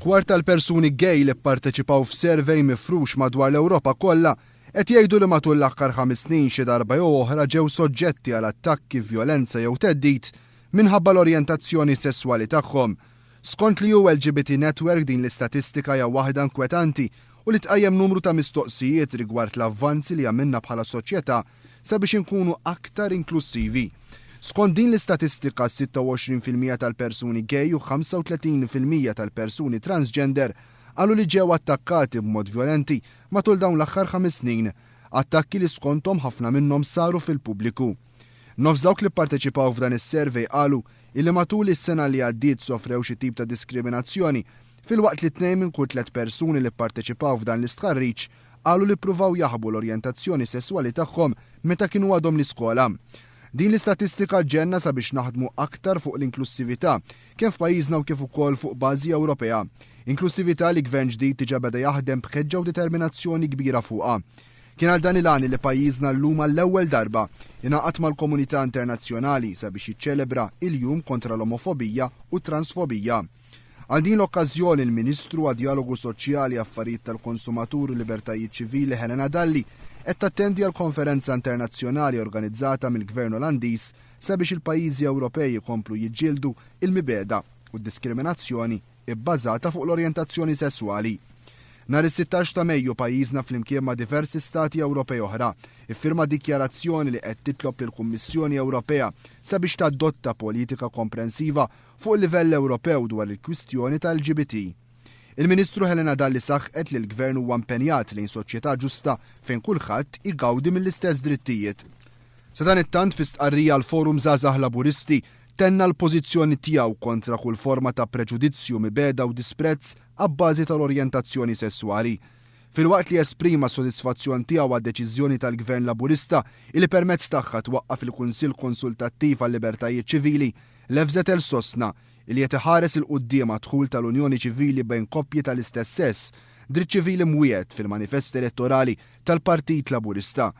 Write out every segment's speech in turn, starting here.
Kwart tal-persuni gay li pparteċipaw f'servej mifrux madwar l-Ewropa kollha qed jgħidu li matul l-aħħar 5 snin xi darba jew oħra ġew soġġetti għal attakki, vjolenza jew theddid minħabba l-orjentazzjoni sesswali tagħhom. Skont li LGBT Network din l-istatistika hija waħda inkwetanti u li tqajjem numru ta' mistoqsijiet rigward l-avvanzi li għamilna bħala soċjetà sabiex inkunu aktar inklusivi. Skont din l-istatistika 26% tal-persuni gay u 35% tal-persuni transgender għallu li ġew attakkati b'mod violenti matul dawn l-aħħar 5 snin, attakki li skontom ħafna minnhom saru fil-pubbliku. Nofs dawk li pparteċipaw f'dan is-servej qalu illi matul is-sena li għaddiet sofrew xi tip ta' diskriminazzjoni, filwaqt li 2 minn kull 3 persuni li pparteċipaw f'dan l-istħarriġ qalu li ppruvaw jaħbu l-orjentazzjoni sesswali tagħhom meta kienu għadhom l-iskola. Din l-istatistika ġenna sabiex naħdmu aktar fuq l-inklusività kemm f'pajjiżna u kif ukoll fuq bażi Ewropea. Inklusività li gvern ġdid diġà beda jaħdem b'ħeġġa u determinazzjoni kbira fuqha. Kien għal dan il-għani li pajjiżna llum għall-ewwel darba ingħaqad mal-komunità internazzjonali sabiex jiċċelebra il-jum kontra l-omofobija u transfobija. Għal din l-okkażjoni il-Ministru għad-Dialogu Soċjali Affarijiet tal-Konsumatur u Libertajiet Ċivili Helena Dalli qed tattendi għal konferenza internazzjonali organizzata mill-Gvern Olandiż sabiex il-pajjiżi Ewropej jkomplu jiġġieldu il-mibeda u d-diskriminazzjoni bbażata fuq l-orjentazzjoni sesswali. Nhar is-16 ta' Mejju pajjiżna flimkien ma' diversi stati Ewropej oħra iffirma dikjarazzjoni li qed titlob lill-Kummissjoni Ewropea sabiex tadotta politika komprensiva fuq il-livell Ewropew dwar il-kwistjoni tal-LGBT. Il-Ministru Helena Dalli saħħet li l-Gvern huwa impenjat lejn soċjetà ġusta fejn kulħadd igawdi mill-istess drittijiet. Sa dan it-tant fi stqarrija l-Forum Żgħażagħ Laburisti tenna l-pożizzjoni tiegħu kontra kull forma ta' preġudizzju, mibeda u disprezz abbażi tal-orjentazzjoni sesswali. Filwaqt li esprima sodisfazzjon tiegħu għad-deċiżjoni tal-Gvern Laburista li permezz tagħha twaqqaf il-Kunsill Konsultattiv għal-Libertajiet Ċivili l-FZL sostna li qed iħares il-quddiem dħul tal-Unjoni Ċivili bejn koppji tal-istess sess, dritt ċivili mwiegħed fil-manifest elettorali tal-Partit Laburista.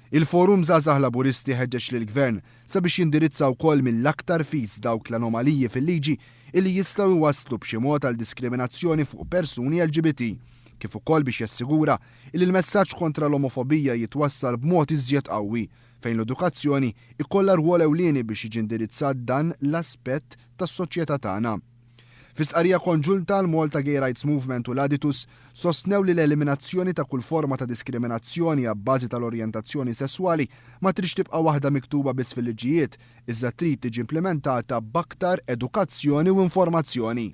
Il-Forum Żgħażagħ Laburisti ħeġġeġ lill-Gvern sabiex jindirizza wkoll mill-aktar fis dawk l-anomaliji fil-liġi illi jistgħu jwasslu b'xi mod għal diskriminazzjoni fuq persuni LGBT, kif ukoll biex jassigura li l-messaġġ kontra l-omofobija jitwassal b'mod iżjed qawwi fejn l-edukazzjoni ikollha rwol ewlieni biex jiġi indirizzat dan l-aspett tas-soċjetà tagħna. Fi stqarrija konġunta l-Malta Gay Rights Movement u l-Aditus sostnew li l-eliminazzjoni ta' kull forma ta' diskriminazzjoni għabbażi tal-orjentazzjoni sesswali ma tridx tibqa' waħda miktuba biss fil-liġijiet, iżda trid tiġi implementata b'aktar edukazzjoni u informazzjoni.